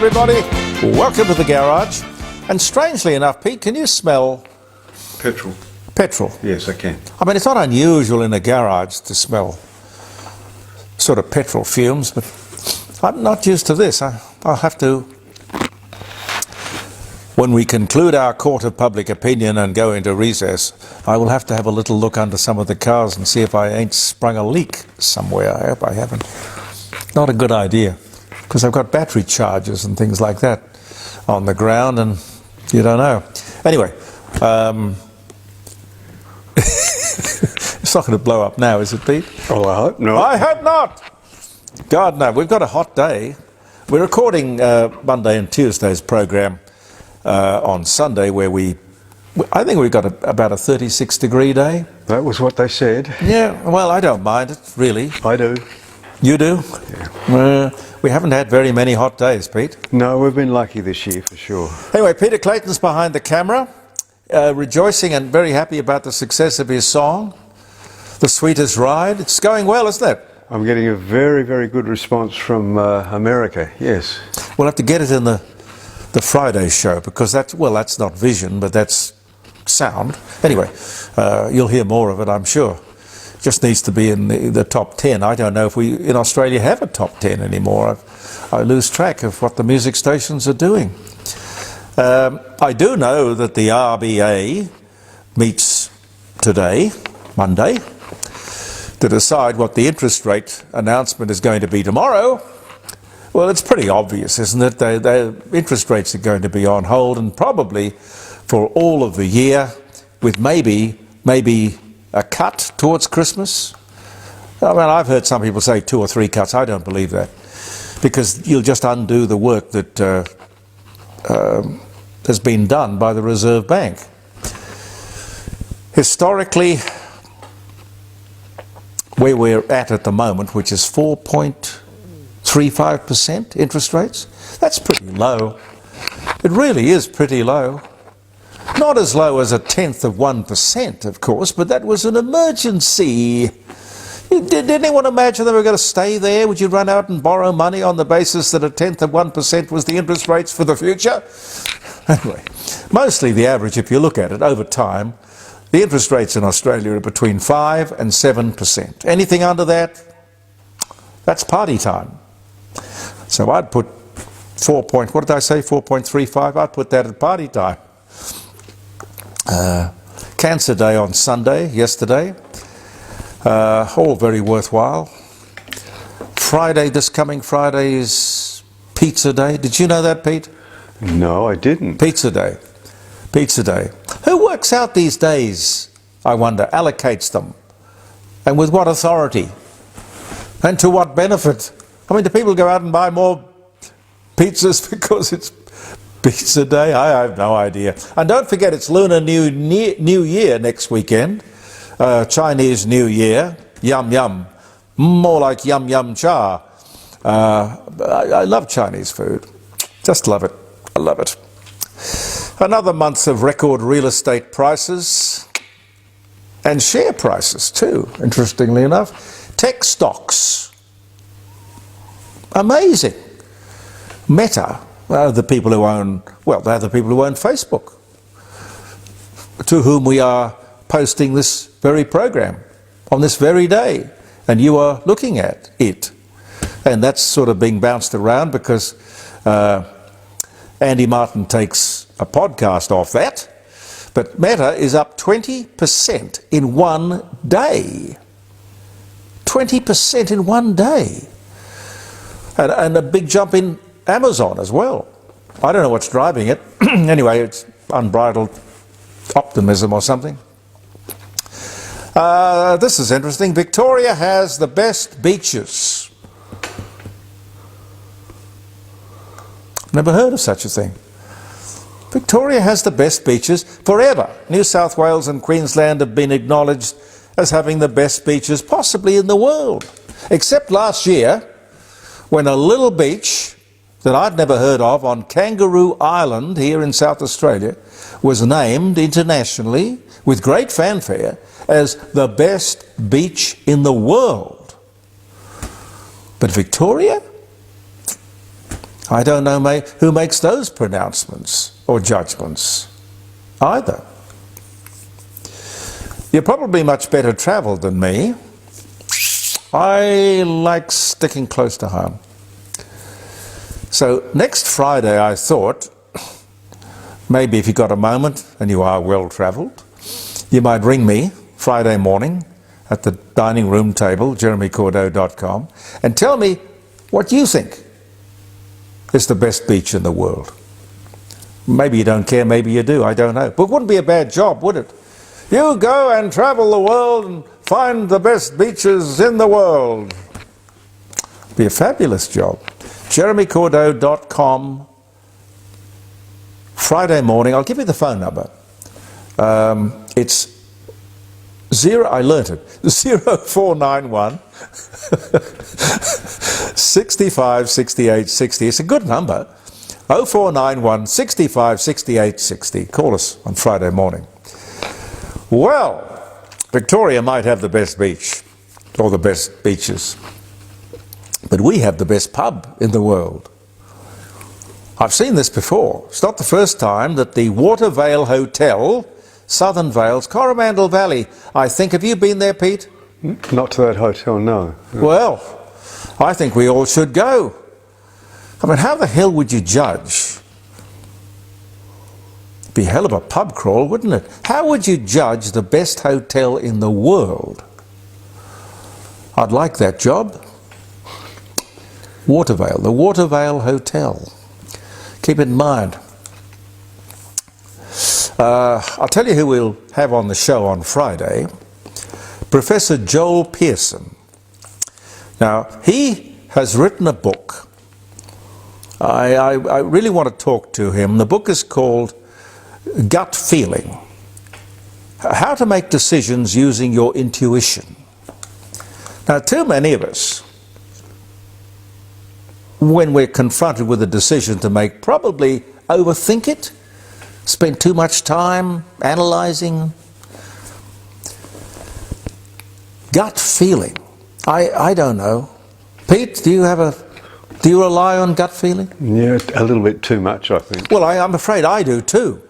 everybody. Welcome to the garage. And strangely enough, Pete, can you smell Petrol? Petrol? Yes, I can. I mean, it's not unusual in a garage to smell sort of petrol fumes, but I'm not used to this. I'll have to, when we conclude our court of public opinion and go into recess, I will have to have a little look under some of the cars and see if I ain't sprung a leak somewhere. I hope I haven't. Not a good idea, because I've got battery chargers and things like that on the ground, and you don't know. Anyway, it's not going to blow up now, is it, Pete? Oh, I hope not. I hope not. God, no. We've got a hot day. We're recording Monday and Tuesday's program on Sunday, where I think we've got about a 36-degree day. That was what they said. Yeah, well, I don't mind it, really. I do. You do? Yeah. We haven't had very many hot days, Pete. No, we've been lucky this year, for sure. Anyway, Peter Clayton's behind the camera, rejoicing and very happy about the success of his song, The Sweetest Ride. It's going well, isn't it? I'm getting a very, very good response from America, yes. We'll have to get it in the Friday show, because that's not vision, but that's sound. Anyway, you'll hear more of it, I'm sure. Just needs to be in the top 10. I don't know if we in Australia have a top 10 anymore. I lose track of what the music stations are doing. I do know that the RBA meets today, Monday, to decide what the interest rate announcement is going to be tomorrow. Well, it's pretty obvious, isn't it? The interest rates are going to be on hold, and probably for all of the year, with maybe a cut towards Christmas. I mean, I've heard some people say 2 or 3 cuts. I don't believe that, because you'll just undo the work that has been done by the Reserve Bank. Historically, where we're at the moment, which is 4.35% interest rates, that's pretty low. It really is pretty low. Not as low as 0.1%, of course, but that was an emergency. Did anyone imagine they were going to stay there? Would you run out and borrow money on the basis that 0.1% was the interest rates for the future? Anyway, mostly the average, if you look at it over time, the interest rates in Australia are between 5 and 7%. Anything under that, that's party time. So I'd put 4.35? I'd put that at party time. Cancer Day on Sunday, yesterday. All very worthwhile. Friday, this coming Friday, is Pizza Day. Did you know that, Pete? No, I didn't. Pizza Day. Pizza Day. Who works out these days, I wonder, allocates them? And with what authority? And to what benefit? I mean, do people go out and buy more pizzas because it's Pizza Day? I have no idea. And don't forget, it's Lunar New Year next weekend. Chinese New Year. Yum yum. More like yum yum cha. I love Chinese food. Just love it. I love it. Another month of record real estate prices. And share prices too, interestingly enough. Tech stocks. Amazing. Meta. They're the people who own Facebook, to whom we are posting this very program on this very day, and you are looking at it. And that's sort of being bounced around because Andy Martin takes a podcast off that, but Meta is up 20% in one day. 20% in one day. And a big jump in Amazon as well. I don't know what's driving it. Anyway, it's unbridled optimism or something. This is interesting. Victoria has the best beaches. Never heard of such a thing. Victoria has the best beaches forever. New South Wales and Queensland have been acknowledged as having the best beaches possibly in the world. Except last year, when a little beach that I'd never heard of on Kangaroo Island here in South Australia was named internationally with great fanfare as the best beach in the world. But Victoria? I don't know who makes those pronouncements or judgments either. You're probably much better travelled than me. I like sticking close to home. So next Friday, I thought, maybe if you got a moment and you are well travelled, you might ring me Friday morning at the dining room table, jeremycordeaux.com, and tell me what you think is the best beach in the world. Maybe you don't care, maybe you do, I don't know. But it wouldn't be a bad job, would it? You go and travel the world and find the best beaches in the world. Be a fabulous job. jeremycordeaux.com, Friday morning. I'll give you the phone number. It's I learnt it, 0491 65 68 60. It's a good number. 0491 65 68 60. Call us on Friday morning. Well, Victoria might have the best beach, or the best beaches, but we have the best pub in the world. I've seen this before. It's not the first time that the Watervale Hotel, Southern Vales, Coromandel Valley, I think. Have you been there, Pete? Not to that hotel, no. Well, I think we all should go. I mean, how the hell would you judge? It'd be a hell of a pub crawl, wouldn't it? How would you judge the best hotel in the world? I'd like that job. Watervale, the Watervale Hotel. Keep it in mind. I'll tell you who we'll have on the show on Friday. Professor Joel Pearson. Now, he has written a book. I really want to talk to him. The book is called Gut Feeling. How to make decisions using your intuition. Now, too many of us, when we're confronted with a decision to make, probably overthink it, spend too much time analysing. Gut feeling. I don't know. Pete, do you rely on gut feeling? Yeah, a little bit too much, I think. Well, I'm afraid I do too.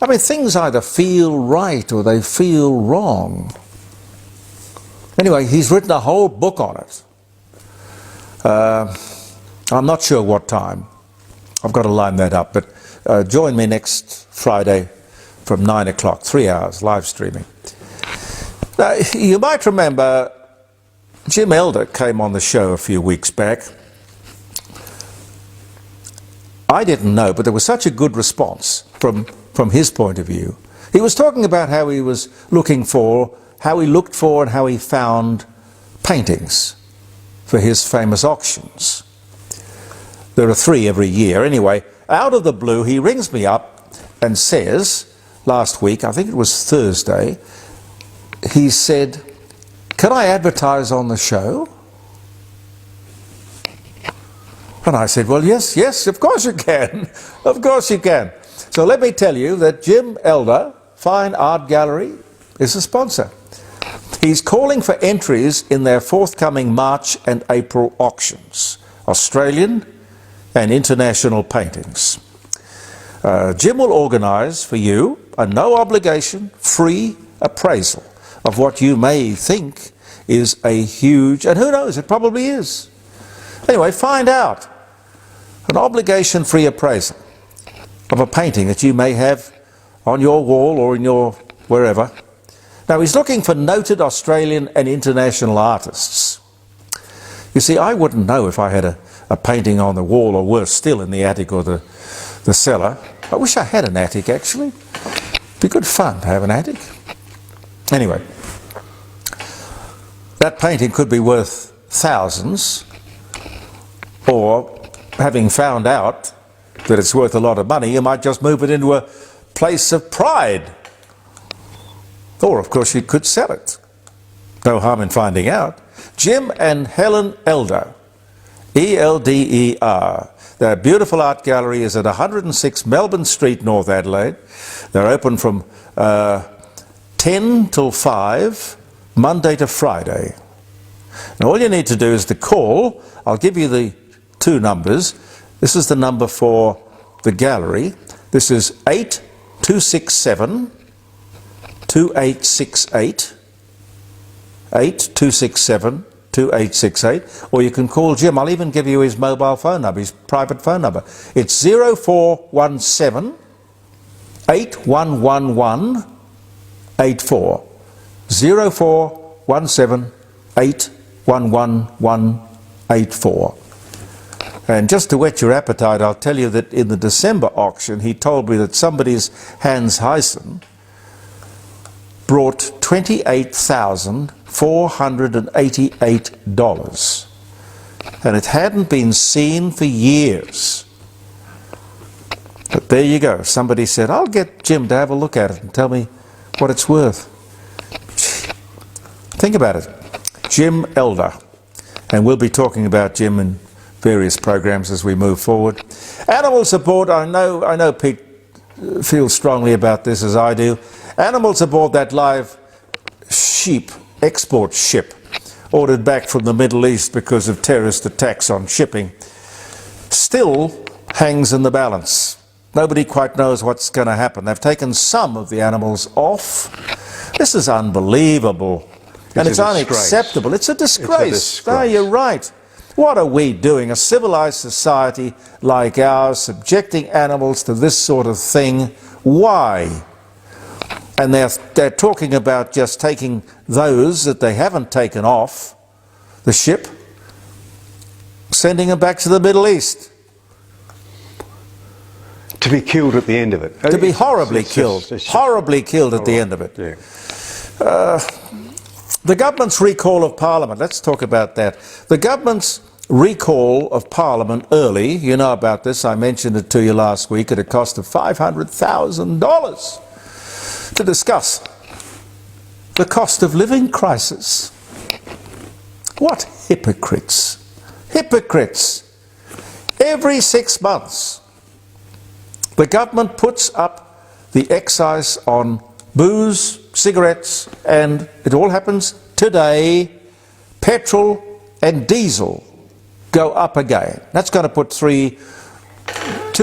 I mean, things either feel right or they feel wrong. Anyway, he's written a whole book on it. I'm not sure what time. I've got to line that up, but join me next Friday from 9 o'clock, 3 hours, live streaming. Now, you might remember Jim Elder came on the show a few weeks back. I didn't know, but there was such a good response from his point of view. He was talking about how he was looking for, how he looked for and how he found paintings for his famous auctions. There are 3 every year. Anyway, out of the blue, he rings me up and says, last week, I think it was Thursday, he said, "Can I advertise on the show?" And I said, "Well, yes, of course you can. Of course you can." So let me tell you that Jim Elder, Fine Art Gallery, is a sponsor. He's calling for entries in their forthcoming March and April auctions, Australian and international paintings. Jim will organise for you a no-obligation, free appraisal of what you may think is a huge, and who knows, it probably is. Anyway, find out. An obligation-free appraisal of a painting that you may have on your wall or in your wherever. Now, he's looking for noted Australian and international artists. You see, I wouldn't know if I had a painting on the wall, or worse still, in the attic or the cellar. I wish I had an attic, actually. It'd be good fun to have an attic. Anyway, that painting could be worth thousands, or having found out that it's worth a lot of money, you might just move it into a place of pride. Or, of course, you could sell it. No harm in finding out. Jim and Helen Elder, E-L-D-E-R. Their beautiful art gallery is at 106 Melbourne Street, North Adelaide. They're open from 10 till 5, Monday to Friday. And all you need to do is to call. I'll give you the 2 numbers, This is the number for the gallery. This is 8267 2868. 8267 2868. Or you can call Jim. I'll even give you his mobile phone number, his private phone number. It's 0417 8111 84. 0417 8111 84. And just to whet your appetite, I'll tell you that in the December auction, he told me that somebody's Hans Heissen brought $28,488. And it hadn't been seen for years. But there you go. Somebody said, I'll get Jim to have a look at it and tell me what it's worth. Think about it. Jim Elder. And we'll be talking about Jim in various programs as we move forward. Animal support, I know Pete feels strongly about this as I do. Animals aboard that live sheep export ship ordered back from the Middle East because of terrorist attacks on shipping still hangs in the balance. Nobody quite knows what's going to happen. They've taken some of the animals off. This is unbelievable. And it's unacceptable. It's a disgrace. No, you're right. What are we doing? A civilized society like ours subjecting animals to this sort of thing? Why? And they're talking about just taking those that they haven't taken off the ship, sending them back to the Middle East. To be killed at the end of it. To be horribly killed. Horribly killed at the end of it. Yeah. The government's recall of Parliament. Let's talk about that. The government's recall of Parliament early, you know about this, I mentioned it to you last week, at a cost of $500,000 to discuss the cost of living crisis. What hypocrites. Hypocrites. Every 6 months, the government puts up the excise on booze, cigarettes, and it all happens today. Petrol and diesel go up again. That's going to put 2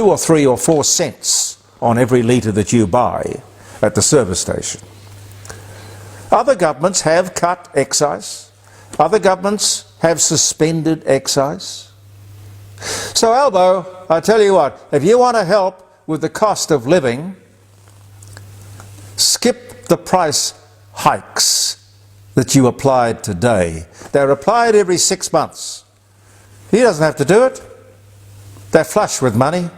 or 3 or 4 cents on every litre that you buy at the service station. Other governments have cut excise. Other governments have suspended excise. So, Albo, I tell you what, if you want to help with the cost of living, skip the price hikes that you applied today. They're applied every 6 months. He doesn't have to do it. They're flush with money,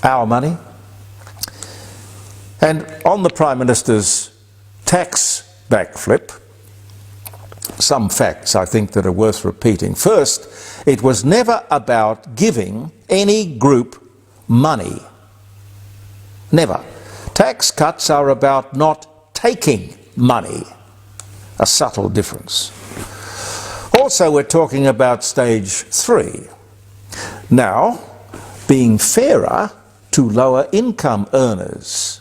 our money. And on the Prime Minister's tax backflip, some facts I think that are worth repeating. First, it was never about giving any group money. Never. Tax cuts are about not taking money. A subtle difference. Also, we're talking about stage 3. Now, being fairer to lower income earners.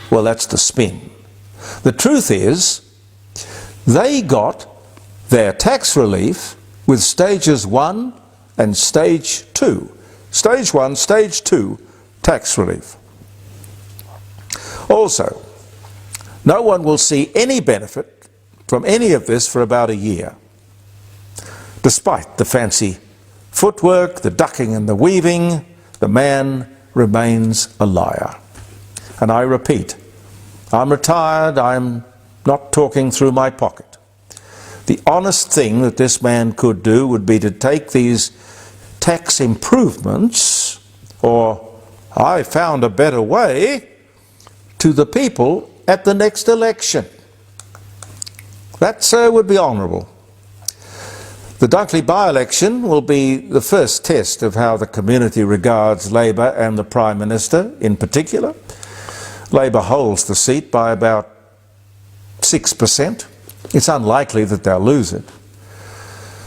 Well, that's the spin. The truth is, they got their tax relief with stages 1 and stage 2. Stage 1, stage 2 tax relief. Also, no one will see any benefit from any of this for about a year, despite the fancy footwork, the ducking and the weaving. The man remains a liar. And I repeat, I'm retired, I'm not talking through my pocket. The honest thing that this man could do would be to take these tax improvements, or I found a better way, to the people at the next election. That, sir, would be honourable. The Dunkley by-election will be the first test of how the community regards Labor and the Prime Minister in particular. Labor holds the seat by about 6%. It's unlikely that they'll lose it.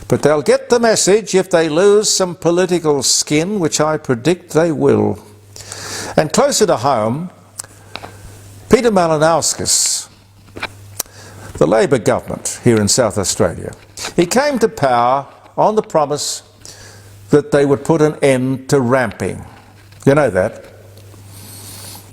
But they'll get the message if they lose some political skin, which I predict they will. And closer to home, Peter Malinauskas, the Labor government here in South Australia, he came to power on the promise that they would put an end to ramping. You know that.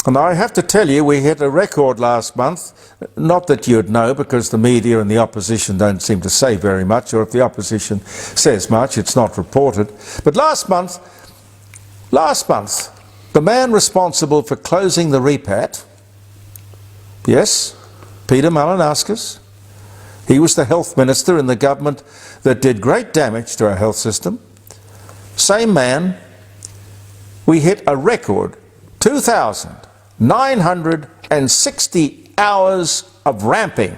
And I have to tell you, we hit a record last month. Not that you'd know, because the media and the opposition don't seem to say very much, or if the opposition says much, it's not reported. But last month, the man responsible for closing the repat, yes, Peter Malinauskas, he was the health minister in the government that did great damage to our health system. Same man, we hit a record 2,960 hours of ramping.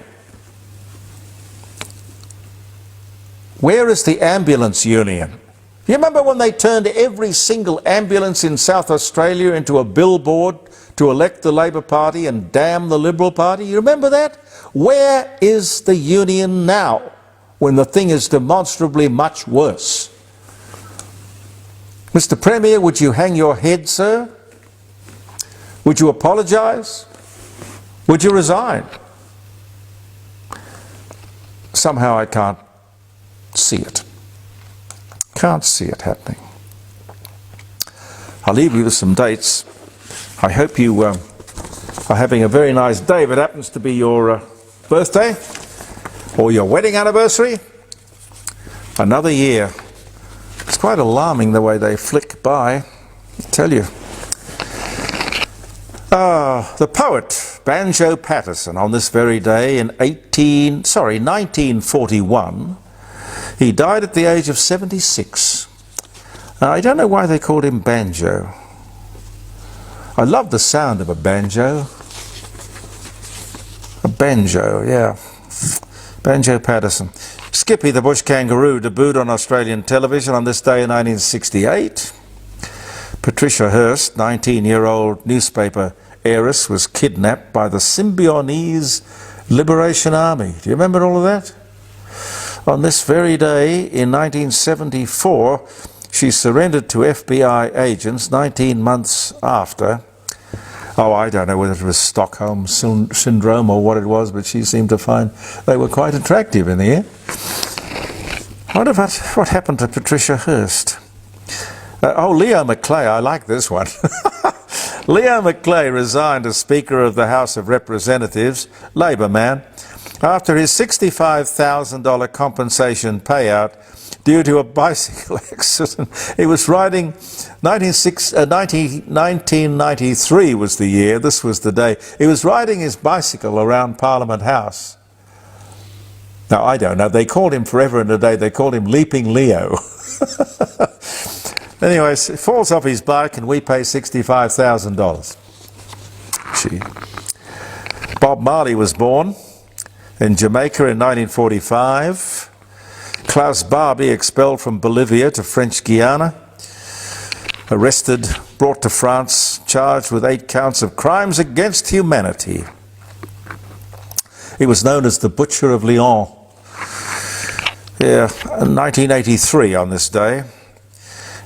Where is the ambulance union? You remember when they turned every single ambulance in South Australia into a billboard to elect the Labor Party and damn the Liberal Party? You remember that? Where is the union now, when the thing is demonstrably much worse? Mr. Premier, would you hang your head, sir? Would you apologise? Would you resign? Somehow I can't see it. Can't see it happening. I'll leave you with some dates. I hope you are having a very nice day. If it happens to be your birthday or your wedding anniversary, another year. It's quite alarming the way they flick by, I tell you. The poet Banjo Paterson, on this very day in 1941, he died at the age of 76. I don't know why they called him Banjo. I love the sound of a banjo. A banjo, yeah. Banjo Paterson. Skippy the Bush Kangaroo debuted on Australian television on this day in 1968. Patricia Hearst, 19-year-old newspaper heiress, was kidnapped by the Symbionese Liberation Army. Do you remember all of that? On this very day in 1974, she surrendered to FBI agents 19 months after. Oh, I don't know whether it was Stockholm Syndrome or what it was, but she seemed to find they were quite attractive in the end. I wonder what happened to Patricia Hearst. Leo Macleay, I like this one. Leo Macleay resigned as Speaker of the House of Representatives, Labor man, after his $65,000 compensation payout due to a bicycle accident. He was riding, 1993 was the year, this was the day. He was riding his bicycle around Parliament House. Now, I don't know, they called him forever and a day, they called him Leaping Leo. Anyways, he falls off his bike and we pay $65,000. Gee. Bob Marley was born in Jamaica in 1945. Klaus Barbie expelled from Bolivia to French Guiana. Arrested, brought to France, charged with 8 counts of crimes against humanity. He was known as the Butcher of Lyon. Yeah, in 1983 on this day,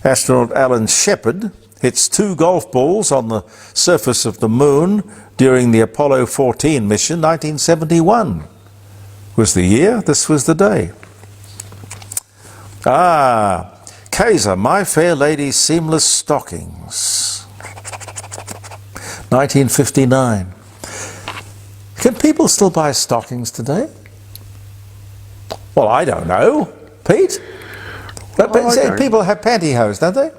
astronaut Alan Shepard hits 2 golf balls on the surface of the moon during the Apollo 14 mission. 1971 was the year, this was the day. Kaiser, My Fair Lady's Seamless Stockings. 1959. Can people still buy stockings today? Well, I don't know. Pete? But people have pantyhose, don't they?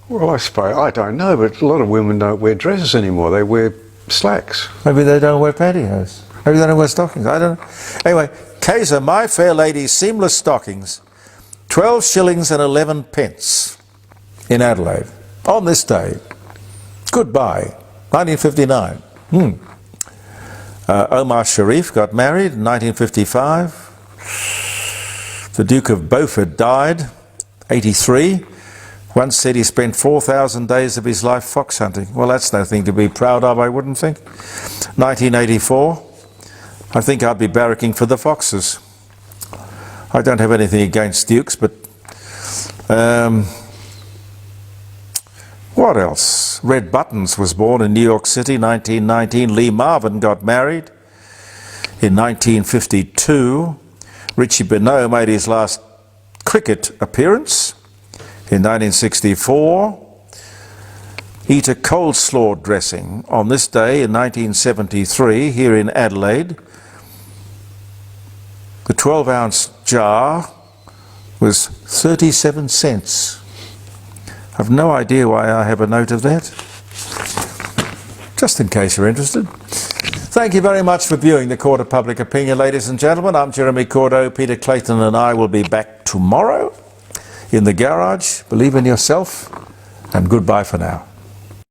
Well, I suppose, I don't know, but a lot of women don't wear dresses anymore. They wear slacks. Maybe they don't wear pantyhose. Maybe they don't wear stockings. I don't know. Anyway, Kaiser, My Fair Lady's Seamless Stockings, 12 shillings and 11 pence in Adelaide on this day. Goodbye. 1959. Omar Sharif got married in 1955. The Duke of Beaufort died, 83. Once said he spent 4,000 days of his life fox hunting. Well, that's nothing to be proud of, I wouldn't think. 1984. I think I'd be barracking for the foxes. I don't have anything against dukes, but what else? Red Buttons was born in New York City, 1919. Lee Marvin got married in 1952. Richie Benaud made his last cricket appearance In 1964, eat a coleslaw dressing. On this day in 1973, here in Adelaide, the 12-ounce jar was 37 cents. I've no idea why I have a note of that. Just in case you're interested. Thank you very much for viewing the Court of Public Opinion, ladies and gentlemen. I'm Jeremy Cordeaux. Peter Clayton and I will be back tomorrow in the garage. Believe in yourself, and goodbye for now.